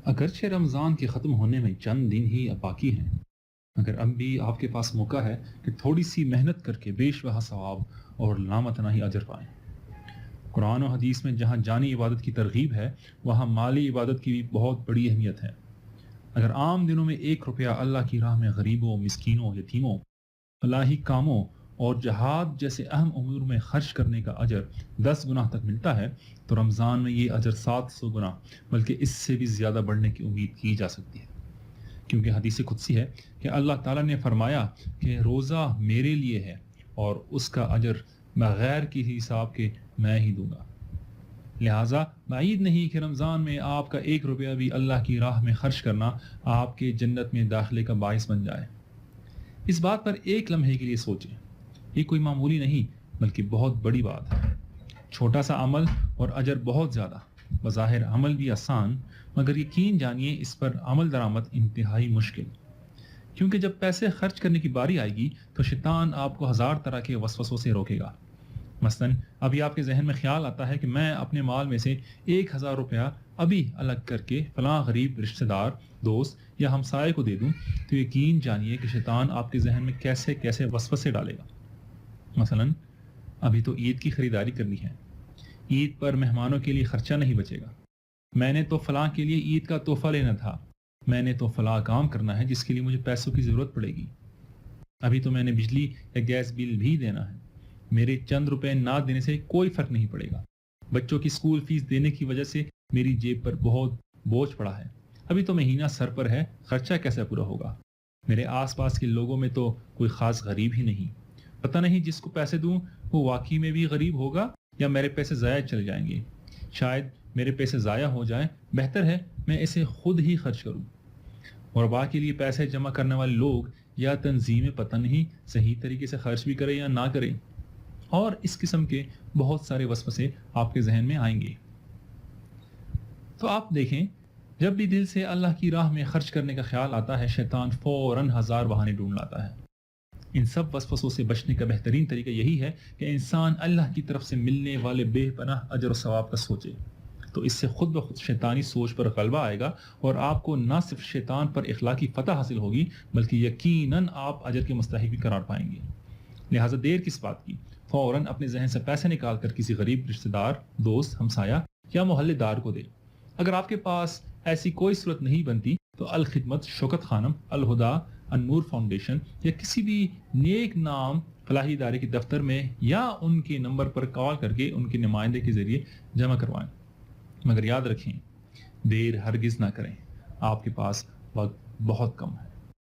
اگرچہ رمضان کے ختم ہونے میں چند دن ہی اب باقی ہیں، مگر اب بھی آپ کے پاس موقع ہے کہ تھوڑی سی محنت کر کے بیش بہا ثواب اور لامتناہی اجر پائیں۔ قرآن و حدیث میں جہاں جانی عبادت کی ترغیب ہے، وہاں مالی عبادت کی بھی بہت بڑی اہمیت ہے۔ اگر عام دنوں میں 1 روپیہ اللہ کی راہ میں غریبوں، مسکینوں، یتیموں، فلاحی کاموں اور جہاد جیسے اہم امور میں خرچ کرنے کا اجر 10 گنا تک ملتا ہے، تو رمضان میں یہ اجر 700 گنا بلکہ اس سے بھی زیادہ بڑھنے کی امید کی جا سکتی ہے، کیونکہ حدیث قدسی ہے کہ اللہ تعالیٰ نے فرمایا کہ روزہ میرے لیے ہے اور اس کا اجر بغیر کسی حساب کے میں ہی دوں گا۔ لہٰذا بعید نہیں کہ رمضان میں آپ کا 1 روپیہ بھی اللہ کی راہ میں خرچ کرنا آپ کے جنت میں داخلے کا باعث بن جائے۔ اس بات پر ایک لمحے کے لیے سوچیں، یہ کوئی معمولی نہیں بلکہ بہت بڑی بات ہے۔ چھوٹا سا عمل اور اجر بہت زیادہ، بظاہر عمل بھی آسان، مگر یقین جانیے اس پر عمل درآمد انتہائی مشکل، کیونکہ جب پیسے خرچ کرنے کی باری آئے گی تو شیطان آپ کو 1000 طرح کے وسوسوں سے روکے گا۔ مثلاً ابھی آپ کے ذہن میں خیال آتا ہے کہ میں اپنے مال میں سے 1000 روپیہ ابھی الگ کر کے فلاں غریب رشتہ دار، دوست یا ہمسائے کو دے دوں، تو یقین جانیے کہ شیطان آپ کے ذہن میں کیسے کیسے وسوسے ڈالے گا۔ مثلاً ابھی تو عید کی خریداری کرنی ہے، عید پر مہمانوں کے لیے خرچہ نہیں بچے گا، میں نے تو فلاں کے لیے عید کا تحفہ لینا تھا، میں نے تو فلاں کام کرنا ہے جس کے لیے مجھے پیسوں کی ضرورت پڑے گی، ابھی تو میں نے بجلی یا گیس بل بھی دینا ہے، میرے چند روپے نہ دینے سے کوئی فرق نہیں پڑے گا، بچوں کی اسکول فیس دینے کی وجہ سے میری جیب پر بہت بوجھ پڑا ہے، ابھی تو مہینہ سر پر ہے، خرچہ کیسے پورا ہوگا، میرے آس پاس کے لوگوں میں تو کوئی خاص غریب ہی نہیں، پتہ نہیں جس کو پیسے دوں وہ واقعی میں بھی غریب ہوگا یا میرے پیسے ضائع چلے جائیں گے، شاید میرے پیسے ضائع ہو جائیں، بہتر ہے میں اسے خود ہی خرچ کروں۔ غربا کے لیے پیسے جمع کرنے والے لوگ یا تنظیمیں پتہ نہیں صحیح طریقے سے خرچ بھی کریں یا نہ کریں، اور اس قسم کے بہت سارے وسوسے آپ کے ذہن میں آئیں گے۔ تو آپ دیکھیں، جب بھی دل سے اللہ کی راہ میں خرچ کرنے کا خیال آتا ہے، شیطان فوراً 1000 بہانے ڈھونڈ لاتا ہے۔ ان سب وسوسوں سے بچنے کا بہترین طریقہ یہی ہے کہ انسان اللہ کی طرف سے ملنے والے بے پناہ اجر و ثواب کا سوچے، تو اس سے خود بخود شیطانی سوچ پر غلبہ آئے گا اور آپ کو نہ صرف شیطان پر اخلاقی فتح حاصل ہوگی بلکہ یقیناً آپ اجر کے مستحق بھی قرار پائیں گے۔ لہٰذا دیر کس بات کی، فوراً اپنے ذہن سے پیسے نکال کر کسی غریب رشتہ دار، دوست، ہمسایہ یا محلے دار کو دے۔ اگر آپ کے پاس ایسی کوئی صورت نہیں بنتی تو الخدمت، شوکت خانم، الہدا، النور فاؤنڈیشن یا کسی بھی نیک نام فلاحی ادارے کے دفتر میں یا ان کے نمبر پر کال کر کے ان کے نمائندے کے ذریعے جمع کروائیں، مگر یاد رکھیں دیر ہرگز نہ کریں، آپ کے پاس وقت بہت کم ہے۔